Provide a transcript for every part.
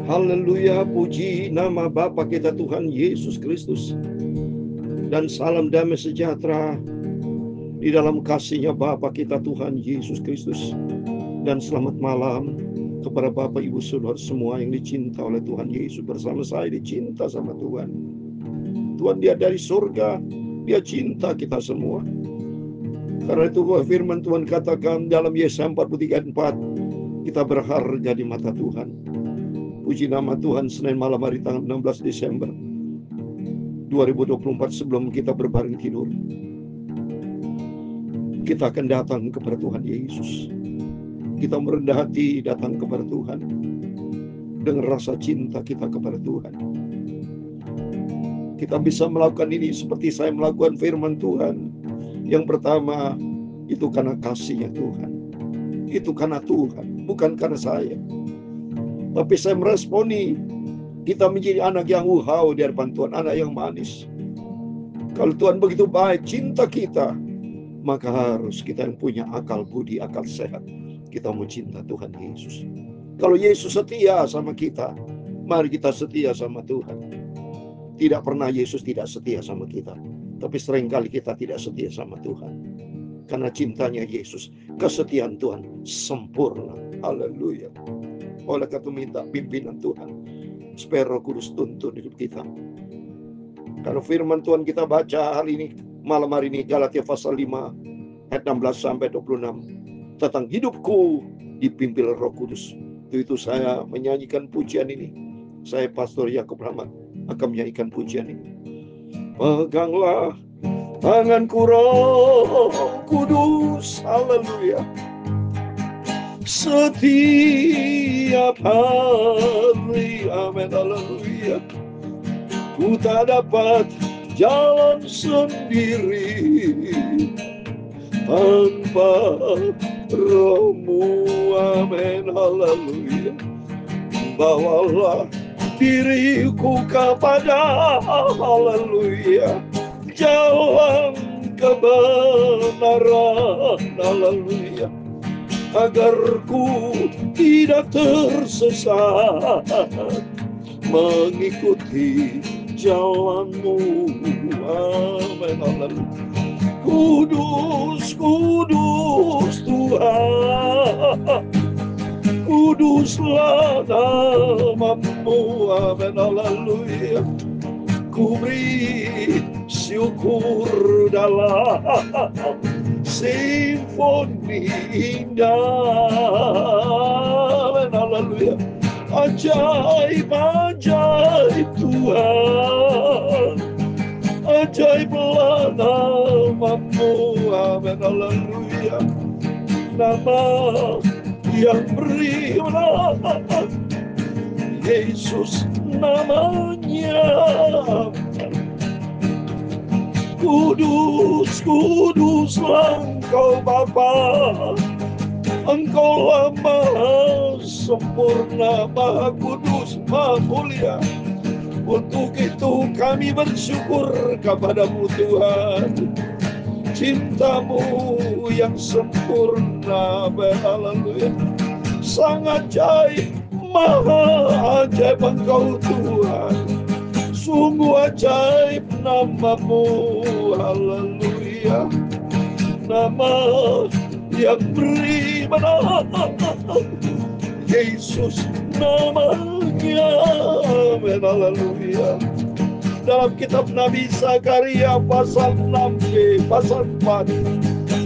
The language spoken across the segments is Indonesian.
Haleluya, puji nama Bapa kita Tuhan Yesus Kristus. Dan salam damai sejahtera di dalam kasih-Nya Bapa kita Tuhan Yesus Kristus. Dan selamat malam kepada Bapak Ibu Saudara semua yang dicinta oleh Tuhan Yesus. Bersama saya dicinta sama Tuhan. Tuhan Dia dari surga, Dia cinta kita semua. Karena itu firman Tuhan katakan dalam Yesaya 43:4, kita berharga di mata Tuhan. Puji nama Tuhan, Senin malam hari tanggal 16 Desember 2024 sebelum kita berbaring tidur, kita akan datang kepada Tuhan Yesus. Kita merendah hati datang kepada Tuhan dengan rasa cinta kita kepada Tuhan. Kita bisa melakukan ini seperti saya melakukan firman Tuhan. Yang pertama, itu karena kasih-Nya Tuhan. Itu karena Tuhan, bukan karena saya. Tapi saya meresponi, kita menjadi anak yang uhau di hadapan Tuhan, anak yang manis. Kalau Tuhan begitu baik, cinta kita, maka harus kita yang punya akal budi, akal sehat. Kita mau cinta Tuhan Yesus. Kalau Yesus setia sama kita, mari kita setia sama Tuhan. Tidak pernah Yesus tidak setia sama kita. Tapi seringkali kita tidak setia sama Tuhan. Karena cintanya Yesus, kesetiaan Tuhan sempurna. Haleluya. Oleh karena itu minta pimpinan Tuhan supaya Roh Kudus tuntun hidup kita. Kalau firman Tuhan kita baca hari ini, malam hari ini, Galatia pasal 5 ayat 16 sampai 26 tentang hidupku dipimpin Roh Kudus. Itu saya menyanyikan pujian ini. Saya Pastor Yakub Rahmat akan menyanyikan pujian ini. Peganglah tanganku Roh Kudus, haleluya. Setiap hari, amin, haleluya. Ku tak dapat jalan sendiri tanpa Roh-Mu, amin, haleluya. Bawalah diriku kepada, haleluya, jalan kebenaran, haleluya, agar ku tidak tersesat mengikuti jalan-Mu, amin, haleluya. Kudus, kudus Tuhan, kuduslah nama-Mu, amin, haleluya. Ku beri syukur dalam simfoni indah, amin, haleluya. Ajaib, ajaib Tuhan, ajaiblah nama-Mu, amin, haleluya. Nama yang beri Yesus namanya. Kudus, kuduslah Engkau Bapa, Engkaulah Maha sempurna, Maha kudus, Maha mulia. Untuk itu kami bersyukur kepadamu Tuhan. Cinta-Mu yang sempurna, haleluya. Sangat ajaib, maha ajaib Engkau Tuhan. Sungguh ajaib nama-Mu, haleluya. Nama yang beri menang, Yesus namanya, amin, haleluya. Dalam kitab Nabi Zakaria pasal 6b, pasal 4,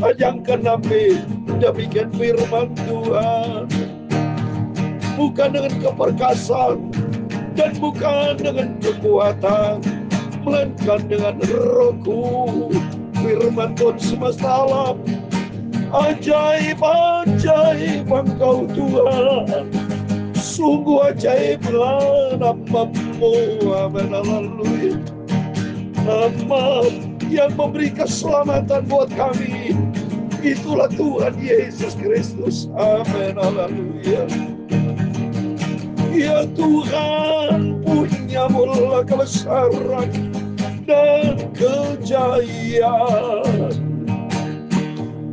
ayat yang ke-6b, demikian firman Tuhan. Bukan dengan keperkasaan dan bukan dengan kekuatan, melainkan dengan Roh-Ku, firman Tuhan semesta alam. Ajaib, ajaib Engkau Tuhan. Sungguh ajaiblah nama-Mu, amin, haleluya. Nama yang memberi keselamatan buat kami, itulah Tuhan Yesus Kristus, amin, haleluya. Ya Tuhan, punya-Mu kebesaran dan kejayaan,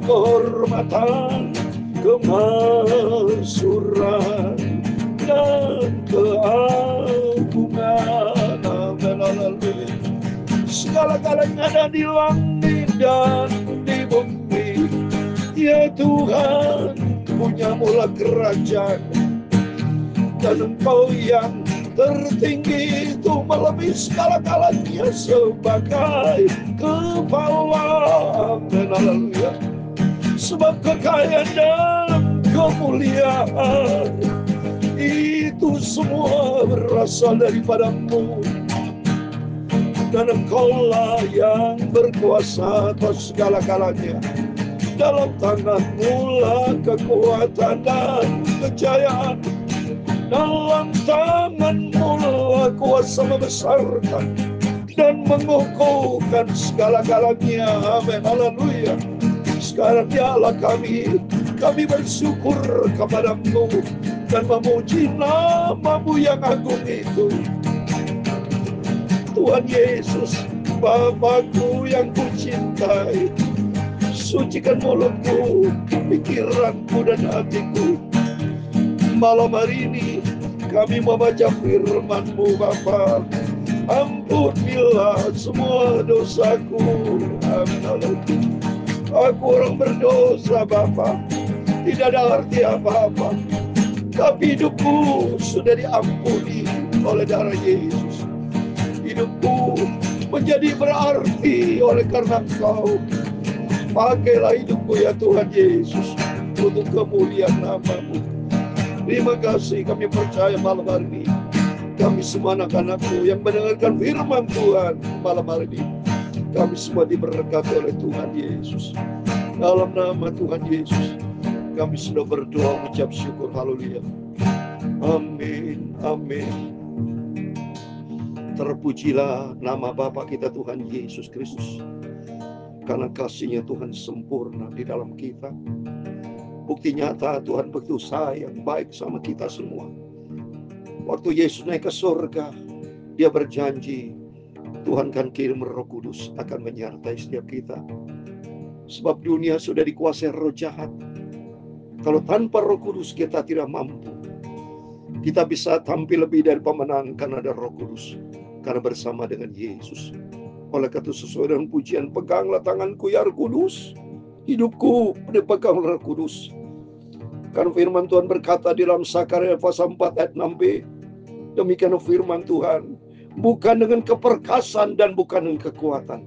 kehormatan, kemaksuran, dan segala yang ada di langit dan di bumi. Ya Tuhan, punya mula kerajaan, dan Engkau yang tertinggi itu melebihi segala-galanya sebagai kepala. Amin, haleluya. Sebab kekayaan dan kemuliaan itu semua berasal daripada-Mu, dan Engkaulah yang berkuasa atas segala-galanya. Dalam tangan-Mu lah kekuatan dan kejayaan. Dalam tangan-Mu lah kuasa membesarkan dan mengukuhkan segala-galanya. Amin, haleluya. Sekarang dialah kami bersyukur kepada-Mu dan memuji nama-Mu yang agung itu. Tuhan Yesus, Bapakku yang kucintai, sucikan mulutku, pikiranku dan hatiku. Malam hari ini kami membaca firman-Mu, Bapa. Ampunilah semua dosaku. Amin, haleluya. Aku orang berdosa, Bapa. Tidak ada arti apa-apa, tapi hidupku sudah diampuni oleh darah Yesus. Hidupku menjadi berarti oleh karena Engkau. Pakailah hidupku ya Tuhan Yesus untuk kemuliaan nama-Mu. Terima kasih, kami percaya malam hari ini kami semua anak-anak-Mu yang mendengarkan firman Tuhan malam hari ini, kami semua diberkati oleh Tuhan Yesus. Dalam nama Tuhan Yesus kami sudah berdoa mengucap syukur. Haleluya. Amin, amin. Terpujilah nama Bapa kita Tuhan Yesus Kristus, karena kasih-Nya Tuhan sempurna di dalam kita. Bukti nyata Tuhan begitu sayang baik sama kita semua. Waktu Yesus naik ke surga, Dia berjanji Tuhan kan kirim Roh Kudus akan menyertai setiap kita. Sebab dunia sudah dikuasai roh jahat. Kalau tanpa Roh Kudus kita tidak mampu. Kita bisa tampil lebih dari pemenang karena ada Roh Kudus, karena bersama dengan Yesus. Oleh karena itu sesuai dengan pujian, peganglah tanganku ya Roh Kudus, hidupku dipegang Roh Kudus. Karena firman Tuhan berkata di dalam Sakarya pasal 4 ayat 6b, demikian firman Tuhan, bukan dengan keperkasan dan bukan dengan kekuatan,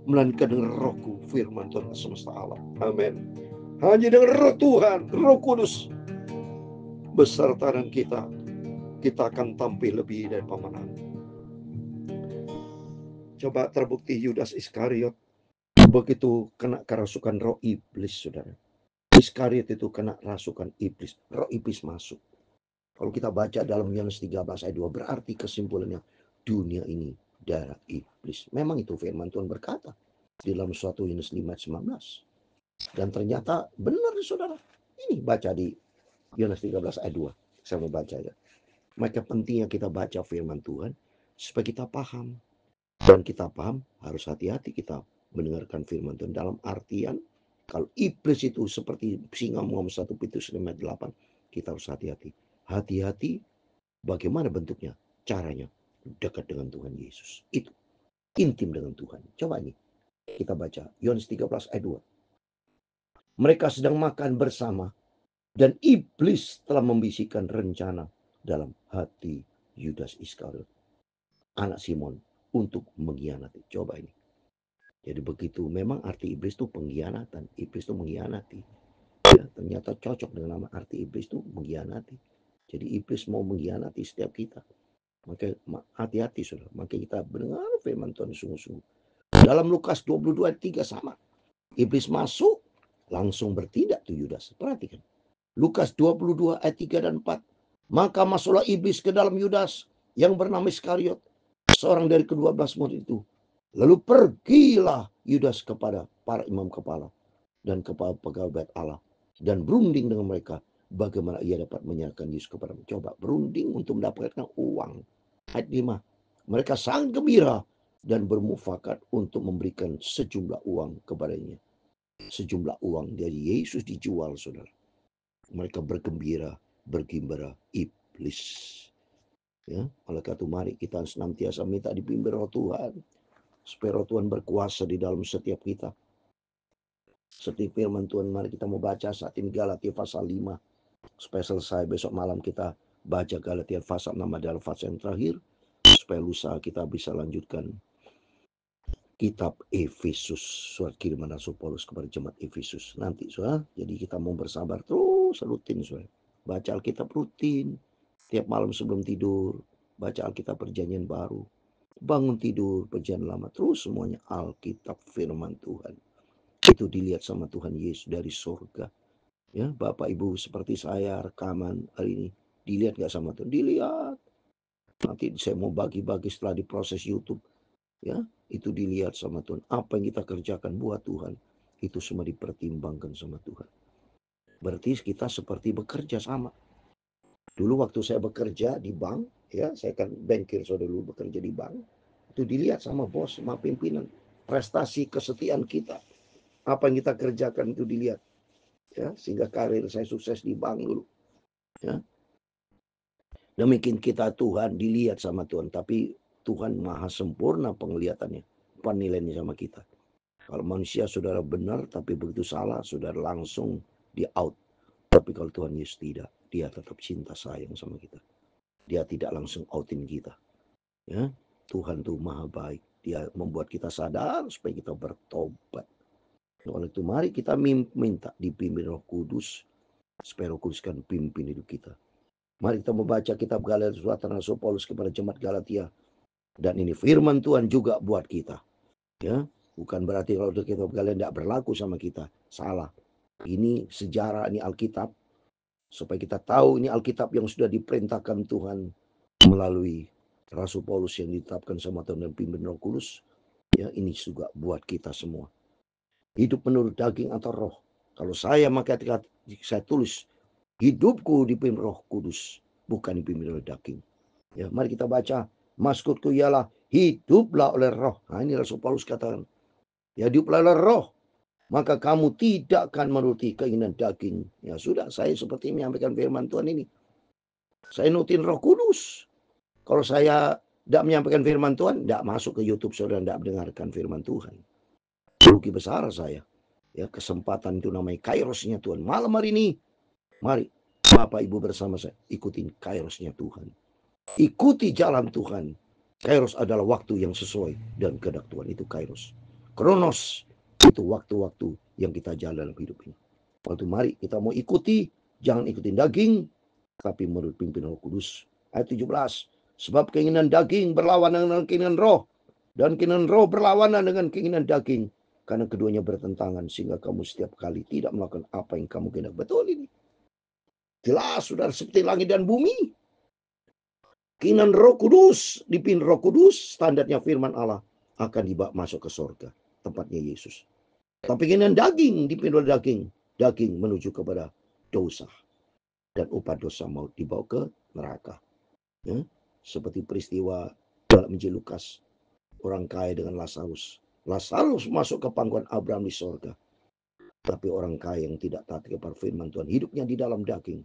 melainkan dengan Rohku, firman Tuhan semesta alam. Amin. Hanya dengan Roh Tuhan, Roh Kudus beserta dengan kita akan tampil lebih dari pemenang. Coba terbukti Yudas Iskariot begitu kena kerasukan roh iblis, saudara. Iskariot itu kena rasukan iblis, roh iblis masuk. Kalau kita baca dalam Yohanes 13 ayat 2, berarti kesimpulannya dunia ini darah iblis. Memang itu firman Tuhan berkata di dalam suatu Yohanes 5 ayat 19. Dan ternyata benar, saudara. Ini baca di Yohanes 13 ayat 2. Saya mau baca ya. Maka pentingnya kita baca firman Tuhan supaya kita paham. Dan kita paham, harus hati-hati kita mendengarkan firman Tuhan. Dalam artian, kalau iblis itu seperti singa mengamuk 1 Petrus 5 ayat 8, kita harus hati-hati. Hati-hati bagaimana bentuknya, caranya dekat dengan Tuhan Yesus. Itu intim dengan Tuhan. Coba ini kita baca Yohanes 13 ayat 2. Mereka sedang makan bersama dan iblis telah membisikkan rencana dalam hati Yudas Iskariot, anak Simon, untuk mengkhianati. Coba ini. Jadi begitu, memang arti iblis itu pengkhianatan. Iblis itu mengkhianati. Ya, ternyata cocok dengan nama arti iblis itu mengkhianati. Jadi iblis mau mengkhianati setiap kita. Maka hati-hati, saudara. Maka kita mendengar firman Tuhan sungguh-sungguh. Dalam Lukas 22 ayat 3 sama. Iblis masuk, langsung bertindak tuh Yudas. Perhatikan. Lukas 22 ayat 3 dan 4. Maka masuklah iblis ke dalam Yudas yang bernama Iskariot, seorang dari ke-12 murid itu. Lalu pergilah Yudas kepada para imam kepala dan kepada pegawai bait Allah dan berunding dengan mereka bagaimana ia dapat menyerahkan Yesus kepada mereka. Coba berunding untuk mendapatkan uang. Ayat 5. Mereka sangat gembira dan bermufakat untuk memberikan sejumlah uang kepadanya. Sejumlah uang dari Yesus dijual, saudara. Mereka bergembira iblis. Ya, oleh karena itu mari kita senantiasa minta dipimpin Roh Tuhan. supaya roh Tuhan berkuasa di dalam setiap kita. Setiap firman Tuhan, mari kita mau baca saat ini Galatia pasal 5. Supaya selesai besok malam kita baca Galatia pasal 6 adalah fase yang terakhir. Supaya lusa kita bisa lanjutkan kitab Efesus, surat kiriman Rasul Paulus kepada jemaat Efesus. Nanti saudara, jadi kita mau bersabar terus rutin saudara. Baca Alkitab rutin, tiap malam sebelum tidur, baca Alkitab perjanjian baru. Bangun tidur, perjanjian lama, terus semuanya Alkitab firman Tuhan. Itu dilihat sama Tuhan Yesus dari surga. Ya, Bapak Ibu seperti saya rekaman hari ini, dilihat gak sama Tuhan? Dilihat. Nanti saya mau bagi-bagi setelah diproses YouTube. Ya, itu dilihat sama Tuhan. Apa yang kita kerjakan buat Tuhan, itu semua dipertimbangkan sama Tuhan. Berarti kita seperti bekerja sama. Dulu waktu saya bekerja di bank, ya, saya kan bankir, saudara, dulu bekerja di bank. Itu dilihat sama bos, sama pimpinan. Prestasi kesetiaan kita. Apa yang kita kerjakan itu dilihat. Ya, sehingga karir saya sukses di bank dulu. Ya. Demikian kita Tuhan dilihat sama Tuhan. Tapi Tuhan maha sempurna penglihatannya. Penilaiannya sama kita. Kalau manusia saudara benar, tapi begitu salah, saudara langsung di out. Tapi kalau Tuhan Yesus tidak, dia tetap cinta sayang sama kita. Dia tidak langsung outin kita. Ya, Tuhan tuh maha baik. Dia membuat kita sadar supaya kita bertobat. Oleh itu mari kita minta dipimpin Roh Kudus. Supaya Roh Kudus kan pimpin hidup kita. Mari kita membaca kitab Galatia, surat Rasul Paulus kepada jemaat Galatia. Dan ini firman Tuhan juga buat kita. Ya, bukan berarti kalau kitab Galatia tidak berlaku sama kita. Salah. Ini sejarah, ini Alkitab. Supaya kita tahu ini Alkitab yang sudah diperintahkan Tuhan melalui Rasul Paulus yang ditetapkan sama Tuhan dan pimpin Roh Kudus. Ya, ini juga buat kita semua. Hidup menurut daging atau roh. Kalau saya maka saya tulis hidupku dipimpin Roh Kudus, bukan dipimpin oleh daging. Ya, mari kita baca. Maksudku ialah hiduplah oleh roh. Nah, ini Rasul Paulus katakan. Ya, hiduplah oleh roh. Maka kamu tidak akan menuruti keinginan daging. Ya sudah, saya seperti menyampaikan firman Tuhan ini. Saya nutin Roh Kudus. Kalau saya tidak menyampaikan firman Tuhan, tidak masuk ke YouTube saudara, tidak mendengarkan firman Tuhan. Rugi besar saya. Ya, kesempatan itu namanya kairosnya Tuhan. Malam hari ini, mari Bapak Ibu bersama saya ikutin kairosnya Tuhan. Ikuti jalan Tuhan. Kairos adalah waktu yang sesuai dan kehendak Tuhan, itu kairos. Kronos itu waktu-waktu yang kita jalan dalam hidup ini. Waktu mari kita mau ikuti, jangan ikutin daging, tapi menurut pimpin Roh Kudus. Ayat 17. Sebab keinginan daging berlawanan dengan keinginan roh, dan keinginan roh berlawanan dengan keinginan daging. Karena keduanya bertentangan, sehingga kamu setiap kali tidak melakukan apa yang kamu kehendak. Betul ini. Jelas, saudara, seperti langit dan bumi. Keinginan Roh Kudus, dipimpin Roh Kudus, standarnya firman Allah akan dibawa masuk ke surga, tempatnya Yesus. Tapi keinginan daging, dipimpin oleh daging, daging menuju kepada dosa. Dan upah dosa mau dibawa ke neraka. Ya, seperti peristiwa dalam Injil Lukas, orang kaya dengan Lazarus. Lazarus masuk ke pangkuan Abraham di surga. Tapi orang kaya yang tidak taat kepada firman Tuhan, hidupnya di dalam daging,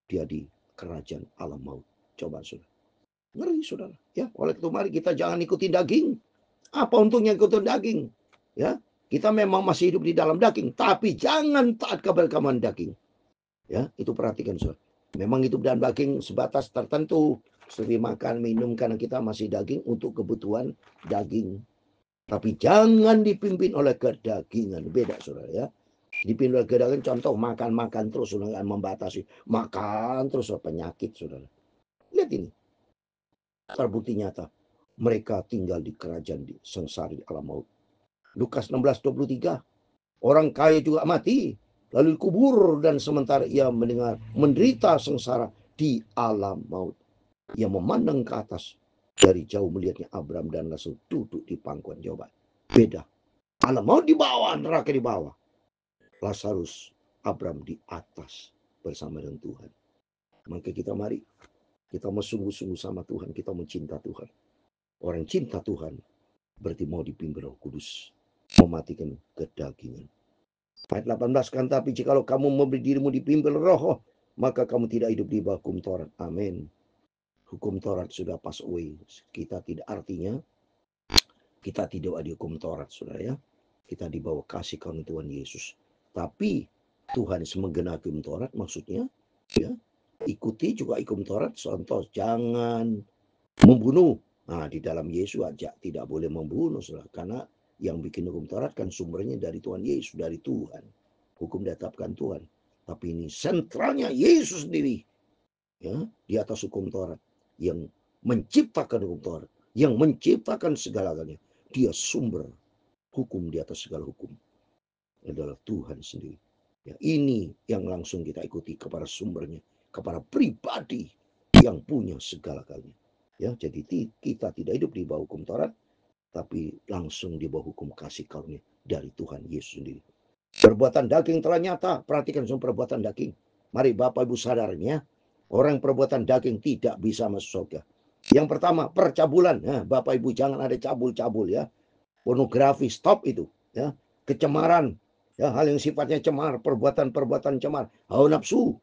dia di kerajaan alam maut. Coba saudara. Ngeri saudara. Ya, oleh itu mari kita jangan ikuti daging. Apa untungnya ikuti daging? Ya, kita memang masih hidup di dalam daging, tapi jangan taat kepada kemauan daging. Ya, itu perhatikan saudara. Memang hidup dalam daging sebatas tertentu, seperti makan, minum karena kita masih daging untuk kebutuhan daging. Tapi jangan dipimpin oleh kedagingan. Beda saudara ya. Dipimpin oleh kedagingan, contoh makan-makan terus, saudara, membatasi. Makan terus, penyakit saudara. Lihat ini. Terbukti nyata. Mereka tinggal di kerajaan di sengsara di alam maut. Lukas 16:23. Orang kaya juga mati, lalu dikubur, dan sementara ia menderita sengsara di alam maut. Ia memandang ke atas, dari jauh melihatnya Abraham dan Lazarus duduk di pangkuan Coba. Beda. Alam maut di bawah, neraka di bawah. Lazarus, Abraham di atas bersama dengan Tuhan. Maka kita mari, kita mau sungguh-sungguh sama Tuhan, kita mau cinta Tuhan. Orang cinta Tuhan berarti mau dipimpin Roh Kudus, mematikan kedagingan. Ayat 18 kan, tapi jikalau kamu memberi dirimu dipimpin Roh, maka kamu tidak hidup di bawah hukum Taurat. Amin. Hukum Taurat sudah pass away. Kita tidak, artinya Kita tidak dihukum Taurat, saudara ya. Kita dibawa kasih karunia Tuhan Yesus. Tapi Tuhan menggenapi hukum Taurat, maksudnya ya, ikuti juga hukum Taurat. Contoh, jangan membunuh. Nah, di dalam Yesus aja tidak boleh membunuh, saudara. Karena yang bikin hukum Taurat kan sumbernya dari Tuhan Yesus, dari Tuhan. Hukum ditetapkan Tuhan. Tapi ini sentralnya Yesus sendiri, ya, di atas hukum Taurat, yang menciptakan hukum Taurat, yang menciptakan segala-galanya. Dia sumber hukum di atas segala hukum, adalah Tuhan sendiri. Ya, ini yang langsung kita ikuti kepada sumbernya, kepada pribadi yang punya segala-galanya. Ya, jadi kita tidak hidup di bawah hukum Taurat, tapi langsung di bawah hukum kasih karunia dari Tuhan Yesus sendiri. Perbuatan daging telah nyata. Perhatikan semua perbuatan daging. Mari Bapak Ibu sadarnya, orang perbuatan daging tidak bisa masuk surga. Yang pertama, percabulan. Nah, Bapak Ibu jangan ada cabul-cabul ya. Pornografi, stop itu. Ya, kecemaran, ya, hal yang sifatnya cemar, perbuatan-perbuatan cemar, hawa nafsu.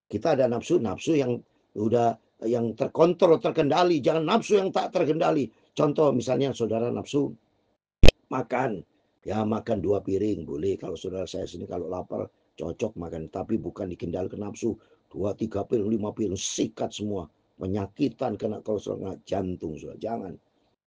Kita ada nafsu yang udah yang terkontrol, terkendali. Jangan nafsu yang tak terkendali. Contoh misalnya saudara nafsu makan, ya makan 2 piring boleh. Kalau saudara saya sini kalau lapar cocok makan, tapi bukan dikendalikan nafsu. 2, 3 piring, 5 piring, sikat semua. Menyakitan kena kolesterol jantung, saudara. Jangan.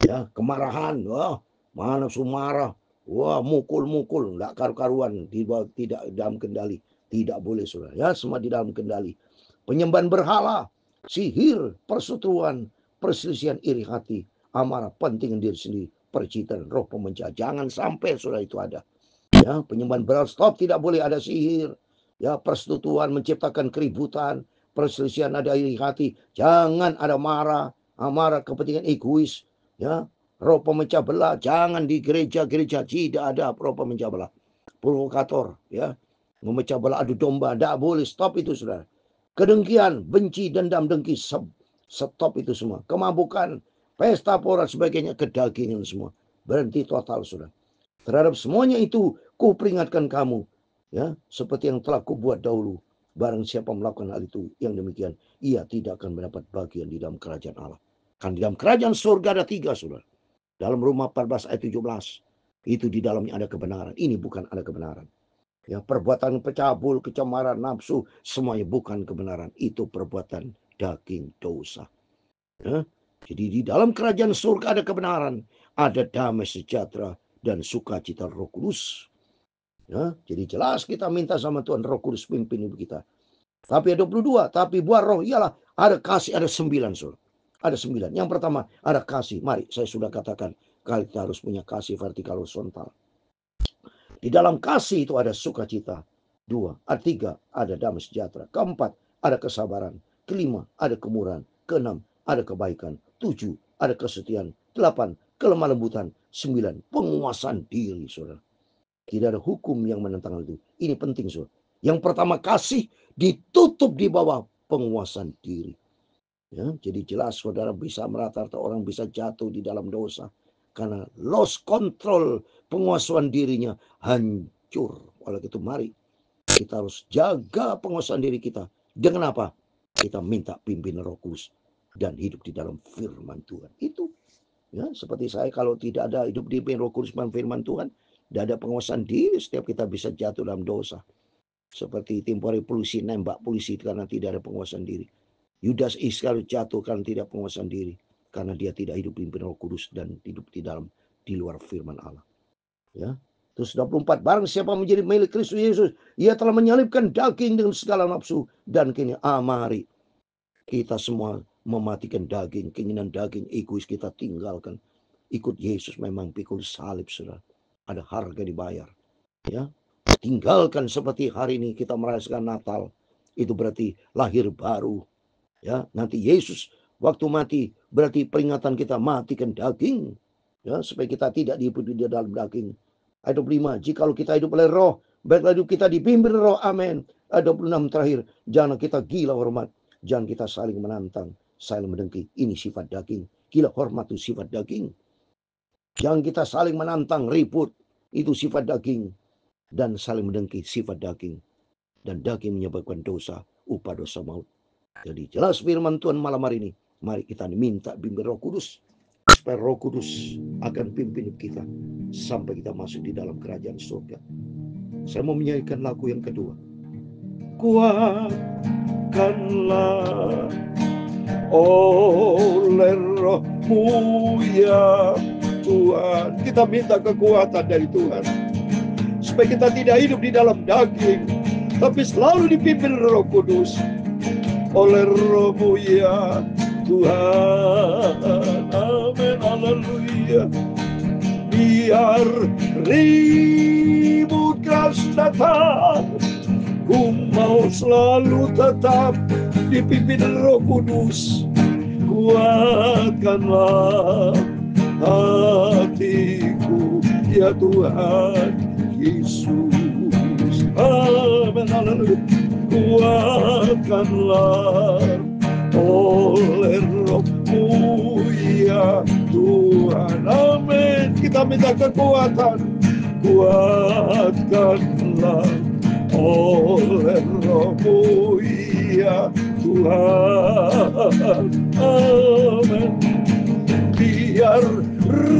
Ya, kemarahan, wah, mana nafsu marah, wah, mukul-mukul, enggak karu-karuan, tidak dalam kendali. Tidak boleh, saudara. Ya, semua di dalam kendali. Penyembahan berhala, sihir, perseteruan, perselisihan, iri hati, amarah, pentingan diri sendiri, percikan, roh pemecah. Jangan sampai saudara itu ada. Ya, penyembahan berhala, stop, tidak boleh ada sihir. Ya, persetujuan menciptakan keributan, perselisihan, ada iri hati. Jangan ada marah, amarah, kepentingan egois. Ya, roh pemecah belah. Jangan di gereja-gereja tidak ada roh pemecah belah. Provokator, ya, memecah belah, adu domba, tidak boleh. Stop itu, saudara. Kedengkian, benci, dendam, dengki, stop itu semua. Kemabukan, pesta pora, sebagainya, kedagingan semua. Berhenti total, saudara. Terhadap semuanya itu, ku peringatkan kamu, ya, seperti yang telah ku buat dahulu. Barang siapa melakukan hal itu, yang demikian, ia tidak akan mendapat bagian di dalam kerajaan Allah. Kan di dalam kerajaan surga ada 3, saudara. Dalam Roma 14 ayat 17, itu di dalamnya ada kebenaran. Ini bukan ada kebenaran. Ya, perbuatan pecabul, kecemaran, nafsu, semuanya bukan kebenaran. Itu perbuatan daging dosa. Ya, jadi di dalam kerajaan surga ada kebenaran, ada damai sejahtera dan sukacita Roh Kudus. Ya, jadi jelas kita minta sama Tuhan Roh Kudus pimpin hidup kita. Tapi ada 22, tapi buah roh ialah ada kasih, ada 9, saudara. Ada 9. Yang pertama ada kasih. Mari, saya sudah katakan, kita harus punya kasih vertikal horizontal. Di dalam kasih itu ada sukacita. 2, 3, ada damai sejahtera. 4, ada kesabaran. 5, ada kemurahan. 6, ada kebaikan. 7, ada kesetiaan. 8, kelemah lembutan. 9, penguasaan diri, saudara. Tidak ada hukum yang menentang itu. Ini penting, saudara. Yang pertama kasih ditutup di bawah penguasaan diri. Ya, jadi jelas saudara bisa merata-rata orang bisa jatuh di dalam dosa. Karena lost control, penguasaan dirinya hancur. Oleh itu mari kita harus jaga penguasaan diri kita. Dengan apa? Kita minta pimpinan Roh Kudus dan hidup di dalam firman Tuhan. Itu ya, seperti saya kalau tidak ada hidup di Roh Kudus dan firman Tuhan, tidak ada penguasaan diri, setiap kita bisa jatuh dalam dosa. Seperti tempo hari polisi nembak polisi karena tidak ada penguasaan diri. Yudas Iskariot jatuh karena tidak penguasaan diri, karena dia tidak hidup di Roh Kudus dan hidup di luar firman Allah. Ya. Terus 24, barang siapa menjadi milik Kristus Yesus, ia telah menyalibkan daging dengan segala nafsu dan kini mari kita semua mematikan daging, keinginan daging, egois kita tinggalkan. Ikut Yesus, memang pikul salib, saudara. Ada harga dibayar. Ya. Tinggalkan seperti hari ini kita merayakan Natal. Itu berarti lahir baru. Ya, nanti Yesus waktu mati berarti peringatan kita matikan daging, ya, supaya kita tidak hidup di dalam daging. Ayat 25, jikalau kita hidup oleh roh, baiklah hidup kita dipimpin roh, amin. Ayat 26 terakhir, jangan kita gila hormat, jangan kita saling menantang, saling mendengki. Ini sifat daging. Gila hormat itu sifat daging. Jangan kita saling menantang, ribut, itu sifat daging. Dan saling mendengki, sifat daging. Dan daging menyebabkan dosa, upah dosa maut. Jadi jelas firman Tuhan malam hari ini. Mari kita minta bimbing Roh Kudus supaya Roh Kudus akan pimpin kita sampai kita masuk di dalam kerajaan surga. Saya mau menyanyikan lagu yang kedua. Kuatkanlah oleh Roh-Mu ya Tuhan. Kita minta kekuatan dari Tuhan, supaya kita tidak hidup di dalam daging, tapi selalu dipimpin Roh Kudus oleh Roh-Mu ya Tuhan. Amin, haleluya. Biar ribut keras datang, ku mau selalu tetap dipimpin Roh Kudus. Kuatkanlah hatiku ya Tuhan Yesus. Amin, haleluya. Kuatkanlah oleh Roh-Mu ya Tuhan. Amin. Kita minta kekuatan. Kuatkanlah oleh Roh-Mu ya Tuhan. Amin. Biar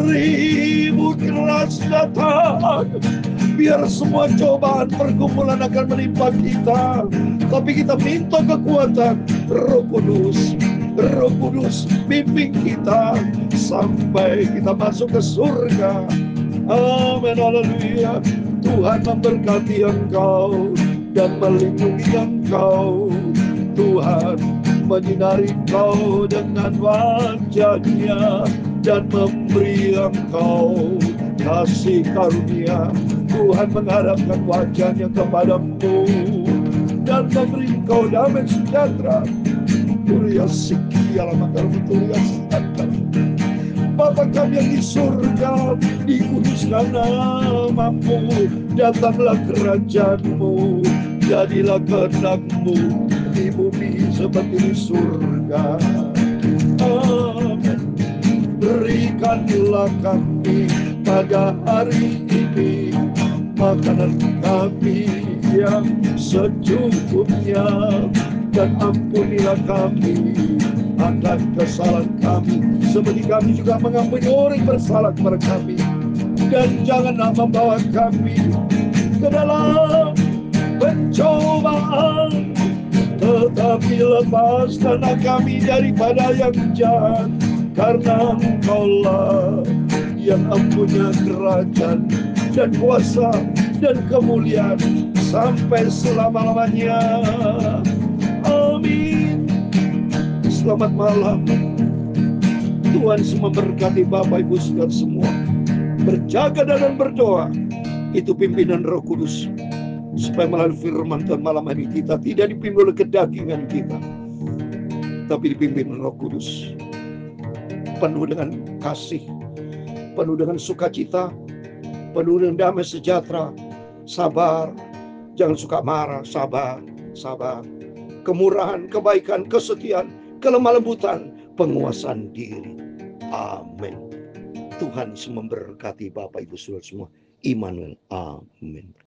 ribut keras datang, biar semua cobaan pergumulan akan menimpa kita, tapi kita minta kekuatan Roh Kudus. Roh Kudus bimbing kita sampai kita masuk ke surga. Amin, haleluya. Tuhan memberkati engkau dan melindungi engkau. Tuhan menyinari engkau dengan wajah-Nya dan memberi engkau kasih karunia. Tuhan menghadapkan wajah-Nya kepadamu dan memberi engkau damai sejahtera. Turia sikiala makar turia sejahtera. Bapa kami yang di surga, dikuduskan namamu, datanglah kerajaan-Mu, jadilah kehendak-Mu di bumi seperti di surga. Amin. Berikanlah kami pada hari ini makanan kami yang secukupnya, dan ampunilah kami akan kesalahan kami, seperti kami juga mengampuni orang yang bersalah kepada kami. Dan janganlah membawa kami ke dalam pencobaan, tetapi lepaskanlah kami daripada yang jahat, karena Engkau-lah yang mempunyai kerajaan dan kuasa dan kemuliaan sampai selama-lamanya. Amin. Selamat malam. Tuhan memberkati Bapak Ibu Saudara semua. Berjaga dan berdoa, itu pimpinan Roh Kudus, supaya melalui firman Tuhan malam hari kita tidak dipimpin oleh kedagingan kita, tapi dipimpin Roh Kudus, penuh dengan kasih, penuh dengan sukacita, penuh dengan damai sejahtera, sabar, jangan suka marah, sabar, kemurahan, kebaikan, kesetiaan, kelemah lembutan, penguasaan diri. Amin. Tuhan memberkati Bapak Ibu Saudara semua. Immanuel. Amin.